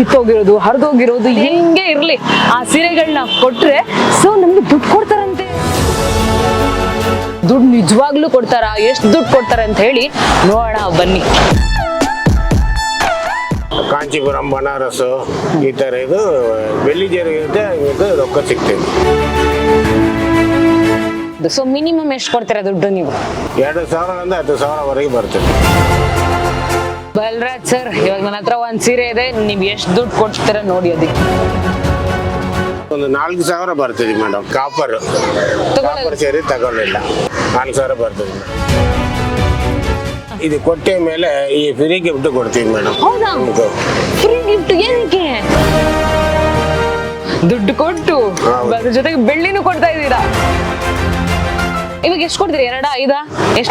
ಕಿತ್ತೋಗಿರೋದು ಹರಿದೋಗಿರೋದು ಹೆಂಗೆ ಇರ್ಲಿ ಆ ಸೀರೆಗಳನ್ನ ಕೊಟ್ರೆ ಸೊ ನಮ್ಗೆ ದುಡ್ಡು ಕೊಡ್ತಾರಂತೆ. ದುಡ್ಡು ನಿಜವಾಗ್ಲೂ ಕೊಡ್ತಾರ, ಎಷ್ಟು ದುಡ್ಡು ಕೊಡ್ತಾರೆ ಅಂತ ಹೇಳಿ ನೋಡೋಣ ಬನ್ನಿ. ಕಾಂಚೀಪುರಂ, ಬನಾರಸ್ ಈ ತರ ಇದು ಬೆಳ್ಳಿ ಜರಿ ಇರುತ್ತೆ, ಇದು ರೊಕ್ಕ ಸಿಗ್ತದೆ. ಸೊ ಮಿನಿಮಮ್ ಎಷ್ಟು ಕೊಡ್ತೀರಾ ದುಡ್ಡು ನೀವು? 2,000 10,000ವರೆಗೆ ಬರ್ತದೆ. ಬಲರಾಜ್ ಸರ್, ಇವಾಗ ನನ್ನ ಹತ್ರ ಒಂದ್ ಸೀರೆ ಇದೆ, ನೀವ್ ಎಷ್ಟು ದುಡ್ಡು ಕೊಡ್ತೀರಾ ನೋಡಿ. ಅದಕ್ಕೆ ಒಂದು 4,000 ಬರ್ತದೆ ಮೇಡಮ್. ಕಾಪರ್ ಸೇರಿ ತಗೊಳ್ಳಿಲ್ಲ, 4,000 ಬರ್ತದೆ. ಇದು ಕೊಟ್ಟೆ ಮೇಲೆ ಈ ಫ್ರೀ ಗಿಫ್ಟ್ ಕೊಡ್ತೀವಿ ಮೇಡಮ್. ಹೌದಾ? ಫ್ರೀ ಗಿಫ್ಟ್ ಏನಕ್ಕೆ? ದುಡ್ಡು ಕೊಟ್ಟು ಅದ್ರ ಜೊತೆಗೆ ಬೆಳ್ಳಿನೂ ಕೊಡ್ತಾ ಇದ್ದೀರಾ. ಇವಾಗ ಎಷ್ಟು ಕೊಡ್ತೀರಿ? 2, 5?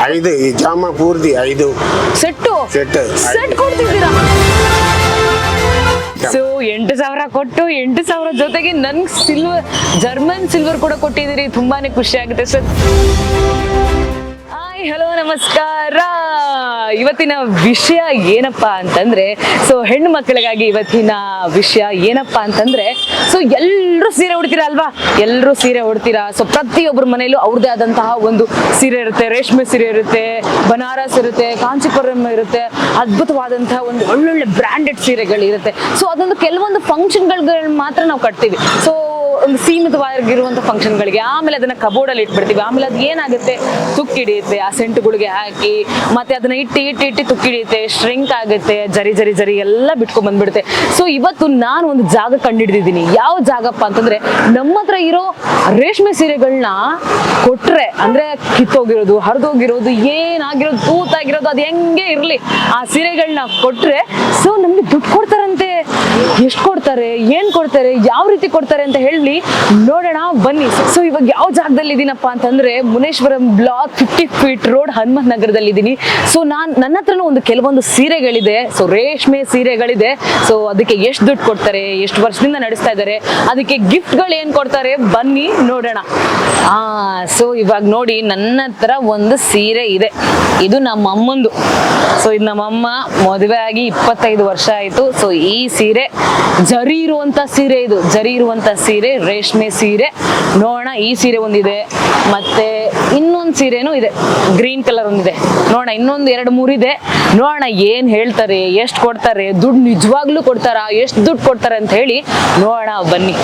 5 ಈ ಜಾಮ ಪೂರ್ತಿ 5 ಸೆಟ್ ಕೊಡ್ತಿದ್ದೀರಾ. ಸೊ 8,000 ಕೊಟ್ಟು 8,000 ಜೊತೆಗೆ ನನ್ಗೆ ಜರ್ಮನ್ ಸಿಲ್ವರ್ ಕೂಡ ಕೊಟ್ಟಿದ್ದೀರಿ. ತುಂಬಾನೇ ಖುಷಿ ಆಗುತ್ತೆ ಸರ್. ಹಾಯ್, ಹಲೋ, ನಮಸ್ಕಾರ. ಇವತ್ತಿನ ವಿಷಯ ಏನಪ್ಪಾ ಅಂತಂದ್ರೆ, ಸೊ ಹೆಣ್ಣು ಮಕ್ಕಳಿಗಾಗಿ ಇವತ್ತಿನ ವಿಷಯ ಏನಪ್ಪಾ ಅಂತಂದ್ರೆ, ಸೊ ಎಲ್ಲರೂ ಸೀರೆ ಉಡ್ತೀರಾ ಅಲ್ವಾ? ಎಲ್ಲರೂ ಸೀರೆ ಉಡ್ತೀರಾ. ಸೊ ಪ್ರತಿಯೊಬ್ಬರ ಮನೆಯಲ್ಲೂ ಅವ್ರದೇ ಆದಂತಹ ಒಂದು ಸೀರೆ ಇರುತ್ತೆ. ರೇಷ್ಮೆ ಸೀರೆ ಇರುತ್ತೆ, ಬನಾರಸ್ ಇರುತ್ತೆ, ಕಾಂಚೀಪುರಂ ಇರುತ್ತೆ, ಅದ್ಭುತವಾದಂತಹ ಒಂದು ಒಳ್ಳೊಳ್ಳೆ ಬ್ರಾಂಡೆಡ್ ಸೀರೆಗಳಿರುತ್ತೆ. ಸೊ ಅದೊಂದು ಕೆಲವೊಂದು ಫಂಕ್ಷನ್ಗಳು ಮಾತ್ರ ನಾವು ಕಟ್ತೀವಿ. ಸೊ ಒಂದು ಸೀಮಿತವಾಗಿರುವಂತ ಫಂಕ್ಷನ್ಗಳಿಗೆ, ಆಮೇಲೆ ಅದನ್ನ ಕಬೋರ್ಡಲ್ಲಿ ಇಟ್ಬಿಡ್ತೀವಿ. ಆಮೇಲೆ ಅದು ಏನಾಗುತ್ತೆ, ತುಕ್ಕಿಡಿಯುತ್ತೆ ಆ ಸೆಂಟುಗಳಿಗೆ ಹಾಕಿ, ಮತ್ತೆ ಅದನ್ನ ಇಟ್ಟು ತುಕ್ಕಿಡಿಯುತ್ತೆ, ಶ್ರಿಂಕ್ ಆಗುತ್ತೆ, ಜರಿ ಎಲ್ಲ ಬಿಟ್ಕೊಂಡ್ ಬಂದ್ಬಿಡುತ್ತೆ. ಸೊ ಇವತ್ತು ನಾನು ಒಂದು ಜಾಗ ಕಂಡಿಡಿದಿದ್ದೀನಿ. ಯಾವ ಜಾಗಪ್ಪ ಅಂತಂದ್ರೆ, ನಮ್ಮ ಹತ್ರ ಇರೋ ರೇಷ್ಮೆ ಸೀರೆಗಳನ್ನ ಕೊಟ್ರೆ, ಅಂದ್ರೆ ಕಿತ್ತೋಗಿರೋದು ಹರಿದೋಗಿರೋದು ಏನಾಗಿರೋದು ತೂತಾಗಿರೋದು ಅದು ಹೆಂಗೆ ಇರ್ಲಿ, ಆ ಸೀರೆಗಳನ್ನ ಕೊಟ್ರೆ ಸೊ ನಮ್ಗೆ ದುಡ್ಡು ಕೊಡ್ತಾರಂತೆ. ಎಷ್ಟು ಕೊಡ್ತಾರೆ, ಏನ್ ಕೊಡ್ತಾರೆ, ಯಾವ ರೀತಿ ಕೊಡ್ತಾರೆ ಅಂತ ಹೇಳಿ ನೋಡೋಣ ಬನ್ನಿ. ಸೊ ಇವಾಗ ಯಾವ ಜಾಗದಲ್ಲಿ ಇದೀನಪ್ಪ ಅಂತಂದ್ರೆ, ಮುನೇಶ್ವರಂ ಬ್ಲಾಕ್ 50 ಫೀಟ್ ರೋಡ್, ಹನುಮಂತ ನಗರದಲ್ಲಿ ಇದೀನಿ. ಸೊ ನನ್ನ ಹತ್ರನೂ ಒಂದು ಕೆಲವೊಂದು ಸೀರೆಗಳಿದೆ. ಸೊ ರೇಷ್ಮೆ ಸೀರೆಗಳಿದೆ. ಸೊ ಅದಕ್ಕೆ ಎಷ್ಟು ದುಡ್ಡು ಕೊಡ್ತಾರೆ, ಎಷ್ಟು ವರ್ಷದಿಂದ ನಡೆಸ್ತಾ ಇದ್ದಾರೆ, ಅದಕ್ಕೆ ಗಿಫ್ಟ್ಗಳು ಏನ್ ಕೊಡ್ತಾರೆ, ಬನ್ನಿ ನೋಡೋಣ. ಸೊ ಇವಾಗ ನೋಡಿ, ನನ್ನ ಹತ್ರ ಒಂದು ಸೀರೆ ಇದೆ. ಇದು ನಮ್ಮ ಅಮ್ಮಂದು. ಸೊ ಇದು ನಮ್ಮಮ್ಮ ಮದುವೆ ಆಗಿ 25 ವರ್ಷ ಆಯ್ತು. ಸೊ ಈ ಸೀರೆ ಜರಿ ಇರುವಂತ ಸೀರೆ, ಇದು ಜರಿ ಇರುವಂತ ಸೀರೆ, ರೇಷ್ಮೆ ಸೀರೆ. ನೋಡೋಣ, ಈ ಸೀರೆ ಒಂದಿದೆ, ಮತ್ತೆ ಇನ್ನೊಂದು ಸೀರೆನೂ ಇದೆ, ಗ್ರೀನ್ ಕಲರ್ ಒಂದಿದೆ. ನೋಡೋಣ, ಇನ್ನೊಂದು 2-3 ಇದೆ. ನೋಡೋಣ ಏನ್ ಹೇಳ್ತಾರೆ, ಎಷ್ಟು ಕೊಡ್ತಾರೆ, ದುಡ್ಡು ನಿಜವಾಗ್ಲೂ ಕೊಡ್ತಾರ, ಎಷ್ಟು ದುಡ್ಡು ಕೊಡ್ತಾರೆ ಅಂತ ಹೇಳಿ ನೋಡೋಣ ಬನ್ನಿ.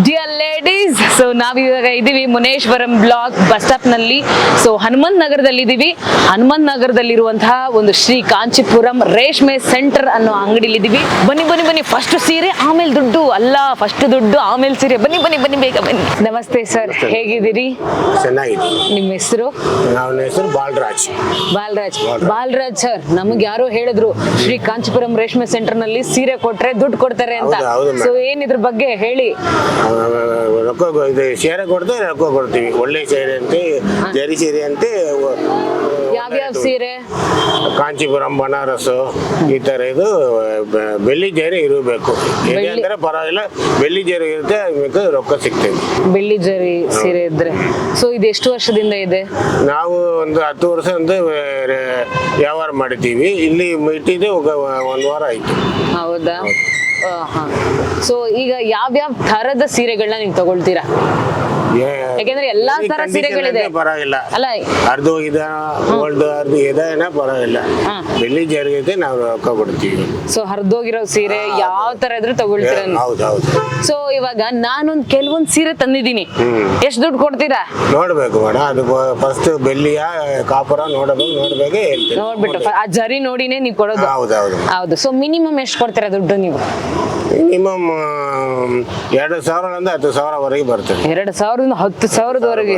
ಡಿಯರ್ ಲೇಡೀಸ್, ಸೊ ನಾವಿವಾಗ ಇದೀವಿ ಮುನೇಶ್ವರಂ ಬ್ಲಾಕ್ ಬಸ್ ಸ್ಟಾಪ್ ನಲ್ಲಿ. ಸೊ ಹನುಮಂತ ನಗರದಲ್ಲಿ ಇದೀವಿ. ಹನುಮಂತ ನಗರದಲ್ಲಿರುವಂತಹ ಒಂದು ಶ್ರೀ ಕಾಂಚೀಪುರಂ ರೇಷ್ಮೆ ಸೆಂಟರ್ ಅನ್ನೋ ಅಂಗಡಿಲಿ ಇದೀವಿ. ಬನ್ನಿ ಫಸ್ಟ್ ಸೀರೆ ಆಮೇಲೆ ದುಡ್ಡು ಅಲ್ಲ, ಫಸ್ಟ್ ದುಡ್ಡು ಆಮೇಲೆ ಸೀರೆ. ಬನ್ನಿ ಬೇಗ ಬನ್ನಿ. ನಮಸ್ತೆ ಸರ್, ಹೇಗಿದ್ದೀರಿ? ಚೆನ್ನಾಗಿದೆ. ನಿಮ್ಮ ಹೆಸರು? ನನ್ನ ಹೆಸರು ಬಾಲರಾಜ್ ಸರ್, ನಮ್ಗೆ ಯಾರೋ ಹೇಳಿದ್ರು ಶ್ರೀ ಕಾಂಚೀಪುರಂ ರೇಷ್ಮೆ ಸೆಂಟರ್ ನಲ್ಲಿ ಸೀರೆ ಕೊಟ್ರೆ ದುಡ್ಡು ಕೊಡ್ತಾರೆ ಅಂತ. ಸೊ ಏನಿದ್ರ ಬಗ್ಗೆ ಹೇಳಿ. ರೊಕ್ಕ ಸೀರೆ ಕೊಡ್ತಾರೆ, ರೊಕ್ಕ ಕೊಡ್ತೀವಿ. ಒಳ್ಳೆ ಸೀರೆ ಅಂತೆ, ಜರಿ ಸೀರೆ ಅಂತೆ. ಯಾವ್ಯಾವ ಸೀರೆ? ಕಾಂಚೀಪುರಂ, ಬನಾರಸ್ ಈ ತರ ಇದು ಬೆಳ್ಳಿ ಜರಿ ಇರಬೇಕು. ಅಂದ್ರೆ ಪರವಾಗಿಲ್ಲ, ಬೆಳ್ಳಿ ಜರಿ ಇರುತ್ತೆ, ರೊಕ್ಕ ಸಿಗ್ತದೆ. ಬೆಳ್ಳಿ ಜರಿ ಸೀರೆ ಇದ್ರೆ. ಸೊ ಇದು ಎಷ್ಟು ವರ್ಷದಿಂದ ಇದೆ? ನಾವು ಒಂದು 10 ವರ್ಷದಿಂದ ವ್ಯವಹಾರ ಮಾಡಿದ್ದೀವಿ. ಇಲ್ಲಿ ಇಟ್ಟಿದ್ದು 1 ವಾರ ಆಯ್ತು. ಹೌದಾ? ಸೊ ಈಗ ಯಾವ್ಯಾವ ತರದ ಸೀರೆಗಳನ್ನ ನೀವು ತಗೊಳ್ತೀರಾ? ಯಾಕೆಂದ್ರೆ ಎಲ್ಲಾ ತರ ಸೀರೆಗಳಿದೆ. ಪರವಾಗಿಲ್ಲ, ಅಲ್ಲ ಅರ್ಧ ಹೋಗಿದ ಓಲ್ಡ್ ಅರ್ಧ ಇದೇನ ಪರವಾಗಿಲ್ಲ, ಬೆಳ್ಳಿ ಜರಿಗೆ ನಾವು ರೊಕ್ಕ ಕೊಡ್ತೀವಿ. ಸೊ ಹರಿದೋಗಿರೋ ಸೀರೆ ಯಾವ ತರ ಇದ್ರು ತಗೊಳ್ತೀರ? ಹೌದೌದು. ಸೊ ಇವಾಗ ನಾನೊಂದ್ ಕೆಲವೊಂದ್ ಸೀರೆ ತಂದಿದ್ದೀನಿ, ಎಷ್ಟು ದುಡ್ಡು ಕೊಡ್ತೀರಾ? ನೋಡ್ಬೇಕು ಮೇಡಮ್, ಅದು ಫಸ್ಟ್ ಬೆಳ್ಳಿಯ ಕಾಪುರ ನೋಡ್ಬೇಕು ಹೇಳ್ತೀನಿ. ನೋಡ್ಬಿಟ್ಟು ಆ ಜರಿ ನೋಡಿನೇ ನೀವು ಕೊಡೋದು? ಹೌದು. ಸೊ ಮಿನಿಮಮ್ ಎಷ್ಟು ಕೊಡ್ತೀರಾ ದುಡ್ಡು ನೀವು? ಮಿನಿಮಮ್ 2,000 10,000ವರೆಗೆ ಬರ್ತದೆ. 2,000 10,000ವರೆಗೆ?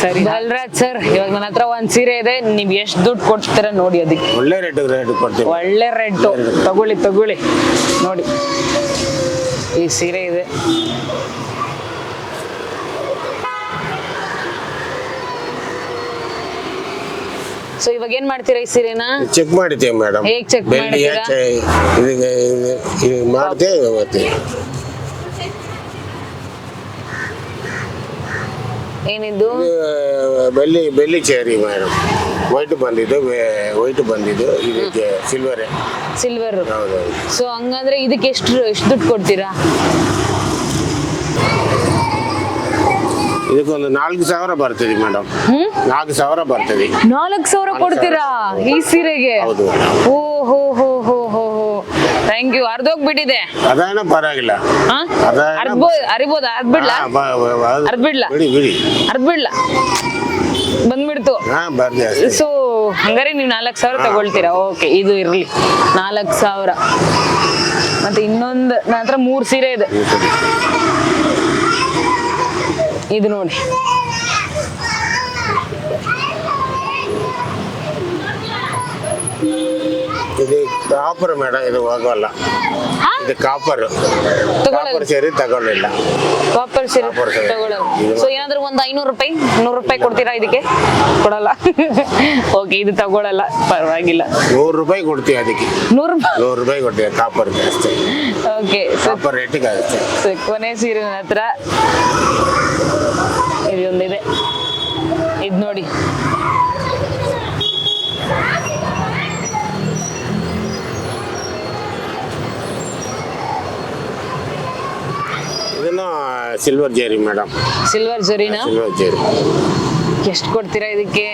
ಸರಿ. ಬಲರಾಜ್ ಸರ್, ಇವಾಗ ನನ್ನ ಹತ್ರ ಒಂದ್ ಸೀರೆ ಇದೆ, ನೀವ್ ಎಷ್ಟು ದುಡ್ಡು ಕೊಡ್ತೀರಾ ನೋಡಿ. ಅದಕ್ಕೆ ಒಳ್ಳೆ ರೇಟ್ ಕೊಡ್ತೀವಿ. ಒಳ್ಳೆ ರೇಟ್ ತಗೊಳ್ಳಿ ನೋಡಿ. ಈ ಸೀರೆ ಇದೆ. ಸೊ ಇವಾಗ ಏನ್ ಮಾಡ್ತೀರಾ ಈ ಸೀರೆನ? ಚೆಕ್ ಮಾಡ್ತೀವಿ ಮೇಡಮ್. ಹೇಗ್ ಚೆಕ್ ಮಾಡ್ತೀರಾ? ಮಾಡ್ತೇವೆ ಮತ್ತೆ. ಏನಿದು? ಬೆಳ್ಳಿ ಚೇರಿ ಮೇಡಮ್. ವೈಟ್ ಬಂದಿದ್ದು ಇದು ಸಿಲ್ವರೇ. ಸಿಲ್ವರ್. ಹೌದು. ಸೊ ಹಂಗಂದ್ರೆ ಇದಕ್ಕೆ ಎಷ್ಟು ದುಡ್ಡು ಕೊಡ್ತೀರಾ? ಇದಕ್ಕೊಂದು 4,000 ಬರ್ತದೆ ಮೇಡಮ್. 4,000 ಬರ್ತದೆ. 4,000 ಕೊಡ್ತೀರಾ ಈ ಸೀರೆಗೆ? ಹೌದು. ಓ ಹೋ ಹೋ ಹೋ ಹೋ ಹೋ, ಥ್ಯಾಂಕ್ ಯು. ಅರ್ಧೋಗ್ಬಿಟ್ಟಿದೆ. ಅದೇನೋ ಪರವಾಗಿಲ್ಲ. ಅರಿಬೋದಾ? ಅರ್ದ್ಬಿಡ್ಲಾ? ಅರ್ದ್ಬಿಡ್ಲಾ? ಬಿಡಿ ಅರ್ದ್ಬಿಡ್ಲಾ? ಬಂದ್ಬಿಡ್ತು. ಬರ್ದೆ. ಸೊ ಹಂಗಾರೆ ನೀವು 4,000 ತಗೊಳ್ತೀರಾ? ಓಕೆ, ಇದು ಇರ್ಲಿ 4,000. ಮತ್ತೆ ಇನ್ನೊಂದು ನನ್ನ ಹತ್ರ 3 ಸೀರೆ ಇದೆ. ಇದು ನೋಡಿ, ಇದು ಕಾಪರ್ ಮೇಡಮ್, ಇದು ಹೋಗಲ್ಲ. ಇದು ಕಾಪರ್ ಸೀರೆ ತಗೊಳ್ಳಿಲ್ಲ. ಕಾಪರ್ ಸೀರೆ ತಗೊಳ್ಳಲ್ಲ. ಸೊ ಏನಾದ್ರೂ ಒಂದು 500 ರೂಪಾಯಿ 100 ರೂಪಾಯಿ ಕೊಡ್ತೀರಾ ಇದಕ್ಕೆ? ಕೊಡಲ್ಲ. ಓಕೆ, ಇದು ತಗೊಳ್ಳಲ್ಲ, ಪರವಾಗಿಲ್ಲ. 100 ರೂಪಾಯಿ ಕೊಡ್ತೀವಿ ಅದಕ್ಕೆ. 100 ರೂಪಾಯಿ ಕೊಡ್ತೀವಿ ಕಾಪರ್ ಅಷ್ಟೇ. ಓಕೆ, ಕಾಪರ್ ರೇಟಿಗೆ ಅಷ್ಟೇ. ಕೊನೆ ಸೀರೆ ಹತ್ರ ಇದೊಂದಿದೆ, ಇದು ನೋಡಿ. ಇದನ್ನು silver Jerry madam. Silver ಜರಿನಾ? Silver Jerry. ಎಷ್ಟು ಕೊಡ್ತೀರಾ ಇದಕ್ಕೆ?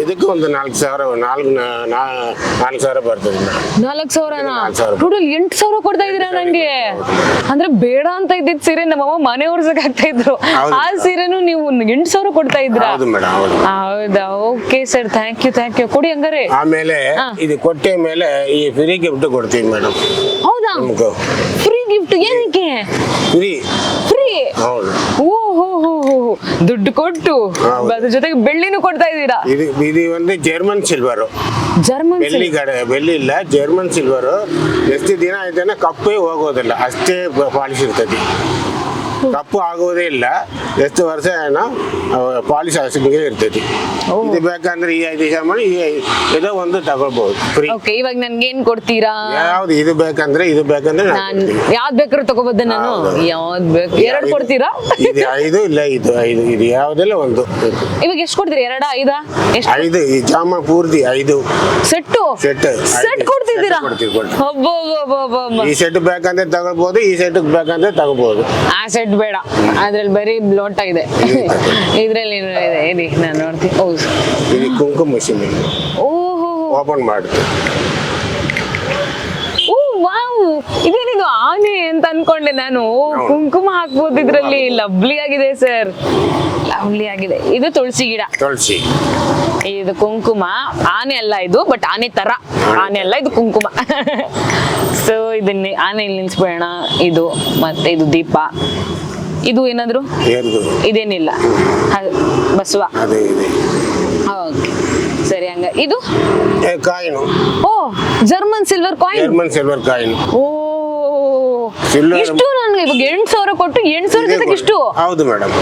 ಇದಕ್ಕೆ ಒಂದು 4,000 ಬರ್ತದೆ. 4,000ನಾ? ಟೋಟಲ್ 8,000 ಕೊಡ್ತಾ ಇದೀರಾ ನಂಗೆ? ಅಂದ್ರೆ ಬೇಡ ಅಂತ ಇದ್ದಿದ್ ಸೀರೆ ನಮ್ಮಮ್ಮ ಮನೆ ಒರ್ಸಕ್ ಇದ್ರು, ಆ ಸೀರೆನು ನೀವು 8,000 ಕೊಡ್ತಾ ಇದ್ರಾ? ಹೌದಾ? Okay sir, thank you. ಕೊಡಿ ಹಂಗಾರೆ. ಆಮೇಲೆ ಇದು ಕೊಟ್ಟೆ ಮೇಲೆ ಈ ಫ್ರೀ ಗಿಫ್ಟ್ ಕೊಡ್ತೀವಿ ಮೇಡಮ್. ಹೌದಾ? ಫ್ರೀ ಗಿಫ್ಟ್ ಏನಕ್ಕೆ? ಫ್ರೀ? ಹೌದು. ದುಡ್ಡು ಕೊಟ್ಟು ಅದ್ರ ಜೊತೆಗೆ ಬೆಳ್ಳಿನೂ ಕೊಡ್ತಾ ಇದ್ದೀರಾ? ಇದು ಒಂದು ಜರ್ಮನ್ ಸಿಲ್ವರ್. ಬೆಳ್ಳಿ ಇಲ್ಲ, ಜರ್ಮನ್ ಸಿಲ್ವರ್. ಎಷ್ಟು ದಿನ ಆಯ್ತಾನೆ ಕಪ್ಪೇ ಹೋಗೋದಿಲ್ಲ, ಅಷ್ಟೇ ಪಾಲಿಶ್ ಇರ್ತದೆ. ಕಪ್ಪು ಆಗೋದೇ ಇಲ್ಲ, ಎಷ್ಟು ವರ್ಷ ಏನೋ ಪಾಲಿಶ್ ಅಷ್ಟೇ ಇರ್ತದೆ. ಇದು ಬೇಕಂದ್ರೆ ಈ 5 ಸಾಮಾನು ಇದೋ ಒಂದು ತಗೊಳ್ಬಹುದು ಫ್ರೀ. ಓಕೆ, ಇವಾಗ ನನ್ಗೆ ಏನ್ ಕೊಡ್ತೀರಾ? ಯಾವ್ದು ಇದು ಬೇಕಂದ್ರೆ ಯಾವ್ದು ಬೇಕಾದ್ರೂ ತಗೋಬೋದ ನಾನು? ಯಾವ್ದು ಬೇಕು? 2 ಕೊಡ್ತೀರಾ? ಇದು 5 ಇಲ್ಲ, ಇದು ಯಾವ್ದೆಲ್ಲ ಒಂದು. ಇವಾಗ ಎಷ್ಟು ಕೊಡ್ತೀರಿ? 2, 5? 5 ಈ ಜಾಮ ಪೂರ್ತಿ 5 ಸೆಟ್ ಕೊಡ್ತಿದ್ದೀರಾ? ಈ ಸೆಟ್ ಬೇಕಂದ್ರೆ ತಗೋಬಹುದು, ಈ ಸೆಟ್ ಬೇಕಂದ್ರೆ ತಗೋಬಹುದು. ಆ ಸೆಟ್ ಬೇಡ, ಅದ್ರಲ್ಲಿ ಬರೀ ಲೋಟ ಇದೆ. ಇದ್ರಲ್ಲಿ ಇದೆ, ನಾನು ನೋಡ್ತೀನಿ. ಇದು ಕುಂಕುಮ ಮಷೀನ್. ಓಹೋ, ಓಪನ್ ಮಾಡ್ತೀವಿ. ಓ ವಾವ್, ಇದೇನಿದು ಆನೆ ಅಂತ ಅನ್ಕೊಂಡೆ ನಾನು. ಕುಂಕುಮ ಹಾಕ್ಬೋದು ಇದ್ರಲ್ಲಿ. ಲವ್ಲಿ ಆಗಿದೆ ಸರ್, ಲವ್ಲಿ ಆಗಿದೆ. ಇದು ತುಳಸಿ ಗಿಡ. ಇದು ಕುಂಕುಮ. ಆನೆ ಅಲ್ಲ ಇದು, ಬಟ್ ಆನೆ ತರ. ಆನೆ ಅಲ್ಲ ಇದು, ಕುಂಕುಮ. ಸೊ ಇದನ್ನ ಆನೆ ನಿಲ್ಸ್ಬೇಡ. ಇದು ಮತ್ತೆ ಇದು ದೀಪ. ಇದು ಏನಾದ್ರು ಇದೇನಿಲ್ಲ, ಬಸವ. ಓಕೆ ಸರಿ, ಹಂಗ ಇದು ಕಾಯಿನು. ಓ, ಜರ್ಮನ್ ಸಿಲ್ವರ್ ಕಾಯಿನ್. ಓ, ಇಷ್ಟು ನನ್ಗೆ ಇವಾಗ 8,000 ಕೊಟ್ಟು 8,000 ಜೊತೆಗೆ ಇಷ್ಟು? ಹೌದು madam.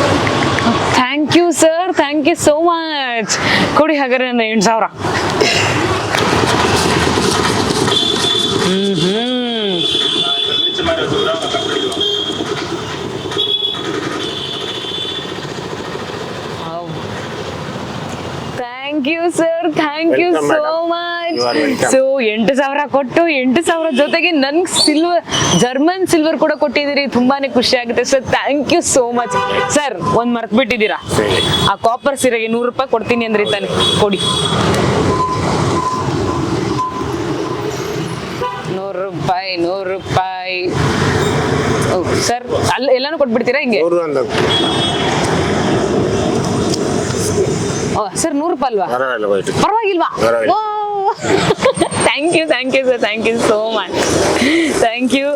Thank you sir, thank you so much. ಕೊಡಿ ಹಾಗಾದ್ರೆ ನನ್ನ 8,000. Thank you sir, thank you so much. So 8,000 ಕೊಟ್ಟು 8,000 ಜೊತೆಗೆ ನನ್ಗೆ ಜರ್ಮನ್ ಸಿಲ್ವರ್ ಕೂಡ ಕೊಟ್ಟಿದ್ದೀರಿ. ತುಂಬಾನೇ ಖುಷಿ ಆಗುತ್ತೆ sir, thank you so much. Sir, ಒಂದ್ ಮರ್ತ್ ಬಿಟ್ಟಿದ್ದೀರಾ, ಆ ಕಾಪರ್ ಸೀರೆಗೆ 100 ರೂಪಾಯಿ ಕೊಡ್ತೀನಿ ಅಂದ್ರೆ ತಾನೆ? ಕೊಡಿ. 100 ರೂಪಾಯಿ. ಸರ್, ಎಲ್ಲಾನು ಕೊಟ್ಬಿಡ್ತೀರಾ ಹಿಂಗೆ? ಸರ್ 100 ರೂಪಾಯಿ ಅಲ್ವಾ? ಪರವಾಗಿಲ್ವಾ? Thank you sir, thank you so much. Thank you.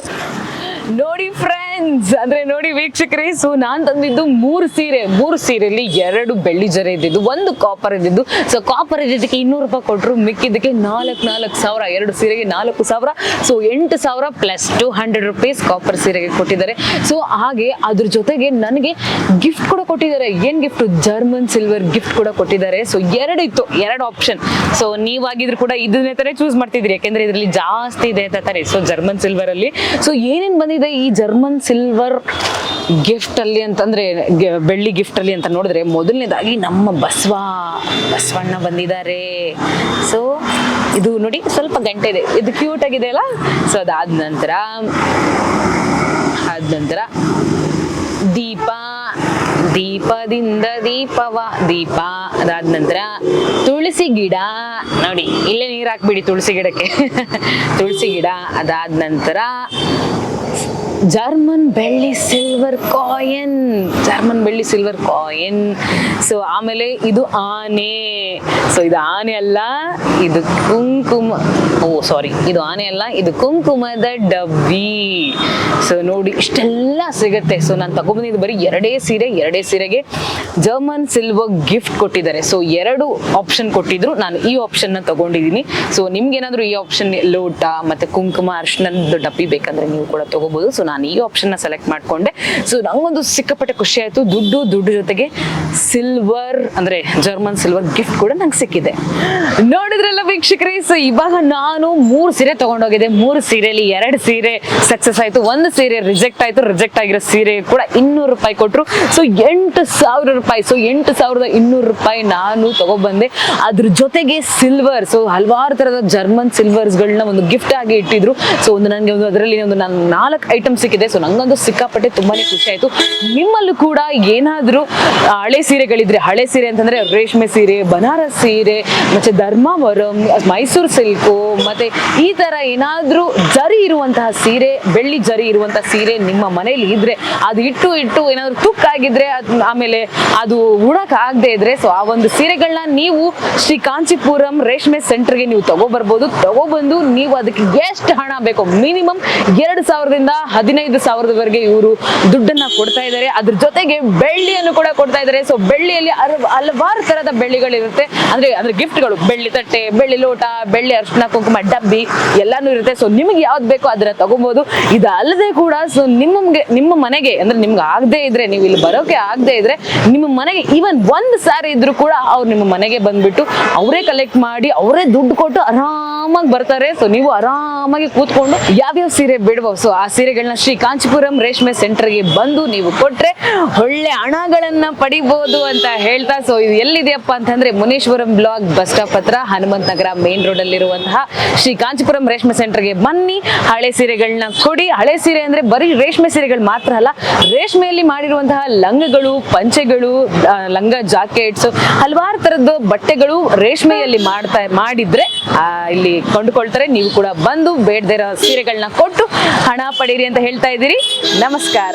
ನೋಡಿ ಫ್ರೆಂಡ್ಸ್, ಫ್ರೆಂಡ್ಸ್ ಅಂದ್ರೆ ನೋಡಿ ವೀಕ್ಷಕರೇ, ಸೊ ನಾನ್ ತಂದಿದ್ದು 3 ಸೀರೆ. 3 ಸೀರೆಯಲ್ಲಿ 2 ಬೆಳ್ಳಿ ಜರಿ ಇದ್ದಿದ್ದು, 1 ಕಾಪರ್ ಇದ್ದಿದ್ದು. ಸೊ ಕಾಪರ್ ಇದ್ದಿದ್ದಕ್ಕೆ 200 ರೂಪಾಯಿ ಕೊಟ್ಟರು, ಮಿಕ್ಕಿದ್ದಕ್ಕೆ 4,000. 2 ಸೀರೆಗೆ 4,000. ಸೊ 8,000 ಪ್ಲಸ್ 200 ರುಪೀಸ್ ಕಾಪರ್ ಸೀರೆಗೆ ಕೊಟ್ಟಿದ್ದಾರೆ. ಸೊ ಹಾಗೆ ಅದ್ರ ಜೊತೆಗೆ ನನಗೆ ಗಿಫ್ಟ್ ಕೂಡ ಕೊಟ್ಟಿದ್ದಾರೆ. ಏನ್ ಗಿಫ್ಟ್? ಜರ್ಮನ್ ಸಿಲ್ವರ್ ಗಿಫ್ಟ್ ಕೂಡ ಕೊಟ್ಟಿದ್ದಾರೆ. ಸೊ 2 ಇತ್ತು, 2 ಆಪ್ಷನ್. ಸೊ ನೀವಾಗಿದ್ರು ಕೂಡ ಇದನ್ನೇ ತರ ಚೂಸ್ ಮಾಡ್ತಿದ್ರಿ, ಯಾಕೆಂದ್ರೆ ಇದರಲ್ಲಿ ಜಾಸ್ತಿ ಇದೆ ಅಂತ ತಾರೆ. ಸೊ ಜರ್ಮನ್ ಸಿಲ್ವರ್ ಅಲ್ಲಿ ಸೊ ಏನೇನ್ ಬಂದಿದೆ ಈ ಜರ್ಮನ್ ಸಿಲ್ವರ್ ಗಿಫ್ಟ್ ಅಲ್ಲಿ ಅಂತಂದ್ರೆ, ಬೆಳ್ಳಿ ಗಿಫ್ಟ್ ಅಲ್ಲಿ ಅಂತ ನೋಡಿದ್ರೆ, ಮೊದಲನೇದಾಗಿ ನಮ್ಮ ಬಸವಣ್ಣ ಬಂದಿದ್ದಾರೆ. ಸೊ ಇದು ನೋಡಿ ಸ್ವಲ್ಪ ಗಂಟೆ ಇದೆ, ಇದು ಕ್ಯೂಟ್ ಆಗಿದೆ ಅಲ್ಲ. ಸೊ ಅದಾದ ನಂತರ ದೀಪದಿಂದ ದೀಪ. ಅದಾದ ನಂತರ ತುಳಸಿ ಗಿಡ, ನೋಡಿ ಇಲ್ಲೇ ನೀರ್ ಹಾಕ್ಬಿಡಿ ತುಳಸಿ ಗಿಡಕ್ಕೆ. ತುಳಸಿ ಗಿಡ. ಅದಾದ ನಂತರ ಜರ್ಮನ್ ಬೆಳ್ಳಿ ಸಿಲ್ವರ್ ಕಾಯಿನ್. ಸೊ ಆಮೇಲೆ ಇದು ಆನೆ. ಸೊ ಇದು ಆನೆ ಅಲ್ಲ, ಇದು ಇದು ಆನೆ ಅಲ್ಲ, ಇದು ಕುಂಕುಮದ ಡಬ್ಬಿ. ಸೊ ನೋಡಿ ಇಷ್ಟೆಲ್ಲ ಸಿಗುತ್ತೆ. ಸೊ ನಾನು ತಗೊಂಡ್ಬಂದಿದ್ದು ಬರೀ 2 ಸೀರೆಗೆ ಜರ್ಮನ್ ಸಿಲ್ವರ್ ಗಿಫ್ಟ್ ಕೊಟ್ಟಿದ್ದಾರೆ. ಸೊ 2 ಆಪ್ಷನ್ ಕೊಟ್ಟಿದ್ರು, ನಾನು ಈ ಆಪ್ಷನ್ ನ ತಗೊಂಡಿದ್ದೀನಿ. ಸೊ ನಿಮ್ಗೆ ಏನಾದ್ರು ಈ ಆಪ್ಷನ್ ಲೋಟ ಮತ್ತೆ ಕುಂಕುಮ ಅರ್ಶನದ ಡಬ್ಬಿ ಬೇಕಂದ್ರೆ ನೀವು ಕೂಡ ತಗೋಬಹುದು. ಸೊ ನಾನು ಈ ಆಪ್ಷನ್ ನ ಸೆಲೆಕ್ಟ್ ಮಾಡ್ಕೊಂಡೆ. ಸೊ ನಂಗೊಂದು ಸಿಕ್ಕಾಪಟ್ಟೆ ಖುಷಿ ಆಯ್ತು. ದುಡ್ಡು ಜೊತೆಗೆ ಸಿಲ್ವರ್ ಅಂದ್ರೆ ಜರ್ಮನ್ ಸಿಲ್ವರ್ ಗಿಫ್ಟ್ ಕೂಡ ನಂಗೆ ಸಿಕ್ಕಿದೆ. ನೋಡಿದ್ರಲ್ಲ ವೀಕ್ಷಕರೇ, ಸೊ ಇವಾಗ ನಾನು 3 ಸೀರೆ ತಗೊಂಡೋಗಿದ್ದೆ. 3 ಸೀರೆಯಲ್ಲಿ 2 ಸೀರೆ ಸಕ್ಸಸ್ ಆಯ್ತು, 1 ಸೀರೆ ರಿಜೆಕ್ಟ್ ಆಯ್ತು. ರಿಜೆಕ್ಟ್ ಆಗಿರೋ ಸೀರೆ ಕೂಡ 200 ರೂಪಾಯಿ ಕೊಟ್ರು. ಸೊ 8,000 ರೂಪಾಯಿ. ಸೊ 8,200 ರೂಪಾಯಿ ನಾನು ತಗೊಬಂದೆ. ಅದ್ರ ಜೊತೆಗೆ ಸಿಲ್ವರ್, ಸೊ ಹಲವಾರು ತರದ ಜರ್ಮನ್ ಸಿಲ್ವರ್ಸ್ ಗಳನ್ನ ಒಂದು ಗಿಫ್ಟ್ ಆಗಿ ಇಟ್ಟಿದ್ರು. ಸೊ ನನಗೆ ಅದರಲ್ಲಿ 4 ಐಟಮ್ ಸಿಕ್ಕಿದೆ. ಸೊ ನಂಗೊಂದು ಸಿಕ್ಕಾಪಟ್ಟೆ ತುಂಬಾನೇ ಖುಷಿ ಆಯ್ತು. ನಿಮ್ಮಲ್ಲೂ ಕೂಡ ಏನಾದ್ರೂ ಹಳೆ ಸೀರೆಗಳಿದ್ರೆ, ಹಳೆ ಸೀರೆ ಅಂತಂದ್ರೆ ರೇಷ್ಮೆ ಸೀರೆ, ಬನಾರಸ್ ಸೀರೆ, ಮತ್ತೆ ಧರ್ಮಾವರಂ, ಮೈಸೂರು ಸಿಲ್ಕು, ಮತ್ತೆ ಈ ತರ ಏನಾದ್ರೂ ಜರಿ ಇರುವಂತಹ ಸೀರೆ, ಬೆಳ್ಳಿ ಜರಿ ಇರುವಂತಹ ಸೀರೆ ನಿಮ್ಮ ಮನೇಲಿ ಇದ್ರೆ, ಅದು ಇಟ್ಟು ಏನಾದ್ರು ತುಕ್ಕಾಗಿದ್ರೆ, ಆಮೇಲೆ ಅದು ಉಡಕ್ ಆಗದೆ ಇದ್ರೆ, ಸೊ ಆ ಒಂದು ಸೀರೆಗಳನ್ನ ನೀವು ಶ್ರೀ ಕಾಂಚೀಪುರಂ ರೇಷ್ಮೆ ಸೆಂಟರ್ಗೆ ನೀವು ತಗೊಬಂದು ನೀವು ಅದಕ್ಕೆ ಎಷ್ಟು ಹಣ ಬೇಕೋ ಮಿನಿಮಮ್ 2,000ದಿಂದ 15,000ದವರೆಗೆ ಇವರು ದುಡ್ಡನ್ನ ಕೊಡ್ತಾ ಇದ್ದಾರೆ. ಅದ್ರ ಜೊತೆಗೆ ಬೆಳ್ಳಿಯನ್ನು ಕೂಡ ಕೊಡ್ತಾ ಇದ್ದಾರೆ. ಸೊ ಬೆಳ್ಳಿಯಲ್ಲಿ ಹಲವಾರು ತರದ ಬೆಳ್ಳಿಗಳಿರುತ್ತೆ, ಅಂದ್ರೆ ಗಿಫ್ಟ್ಗಳು, ಬೆಳ್ಳಿ ತಟ್ಟೆ, ಬೆಳ್ಳಿ ಲೋಟ, ಬೆಳ್ಳಿ ಅರ್ಶಿನ ಕುಂಕುಮ ಡಬ್ಬಿ ಎಲ್ಲಾನು ಇರುತ್ತೆ. ಸೊ ನಿಮ್ಗೆ ಯಾವ್ದು ಬೇಕೋ ಅದನ್ನ ತಗೋಬಹುದು. ಇದಲ್ಲದೆ ಕೂಡ ಸೊ ನಿಮ್ಮ ಮನೆಗೆ ಅಂದ್ರೆ ನಿಮ್ಗೆ ಆಗದೆ ಇದ್ರೆ, ನೀವು ಇಲ್ಲಿ ಬರೋಕೆ ಆಗದೆ ಇದ್ರೆ, ನಿಮ್ಮ ಮನೆಗೆ ಈವನ್ 1 ಸ್ಯಾರಿ ಇದ್ರು ಕೂಡ ಅವ್ರು ನಿಮ್ಮ ಮನೆಗೆ ಬಂದ್ಬಿಟ್ಟು ಅವರೇ ಕಲೆಕ್ಟ್ ಮಾಡಿ ಅವರೇ ದುಡ್ಡು ಕೊಟ್ಟು ಆರಾಮಾಗಿ ಬರ್ತಾರೆ. ಸೊ ನೀವು ಆರಾಮಾಗಿ ಕೂತ್ಕೊಂಡು ಯಾವ್ಯಾವ ಸೀರೆ ಬಿಡುವ, ಸೊ ಆ ಸೀರೆಗಳನ್ನ ಶ್ರೀ ಕಾಂಚೀಪುರಂ ರೇಷ್ಮೆ ಸೆಂಟರ್ಗೆ ಬಂದು ನೀವು ಕೊಟ್ರೆ ಒಳ್ಳೆ ಹಣಗಳನ್ನ ಪಡಿಬಹುದು ಅಂತ ಹೇಳ್ತಾ, ಸೊ ಇದು ಎಲ್ಲಿದೆಯಪ್ಪ ಅಂತಂದ್ರೆ ಮುನೇಶ್ವರಂ ಬ್ಲಾಕ್ ಬಸ್ ಸ್ಟಾಪ್ ಹತ್ರ ಹನುಮಂತ ನಗರ ಮೇನ್ ರೋಡ್ ಅಲ್ಲಿರುವಂತಹ ಶ್ರೀ ಕಾಂಚೀಪುರಂ ರೇಷ್ಮೆ ಸೆಂಟರ್ಗೆ ಬನ್ನಿ. ಹಳೆ ಸೀರೆಗಳನ್ನ ಕೊಡಿ. ಹಳೆ ಸೀರೆ ಅಂದ್ರೆ ಬರೀ ರೇಷ್ಮೆ ಸೀರೆಗಳು ಮಾತ್ರ ಅಲ್ಲ, ರೇಷ್ಮೆಯಲ್ಲಿ ಮಾಡಿರುವಂತಹ ಲಂಗಗಳು, ಪಂಚೆಗಳು, ಲಂಗ ಜಾಕೆಟ್ಸ್, ಹಲವಾರು ತರದ್ದು ಬಟ್ಟೆಗಳು ರೇಷ್ಮೆಯಲ್ಲಿ ಮಾಡಿದ್ರೆ ಇಲ್ಲಿ ಕೊಂಡುಕೊಳ್ತಾರೆ. ನೀವು ಕೂಡ ಬಂದು ಬೇಡದೇ ಇರೋ ಸೀರೆಗಳನ್ನ ಕೊಟ್ಟು ಹಣ ಪಡೀರಿ ಅಂತ ಹೇಳ್ತಾ ಇದ್ದೀರಿ. ನಮಸ್ಕಾರ.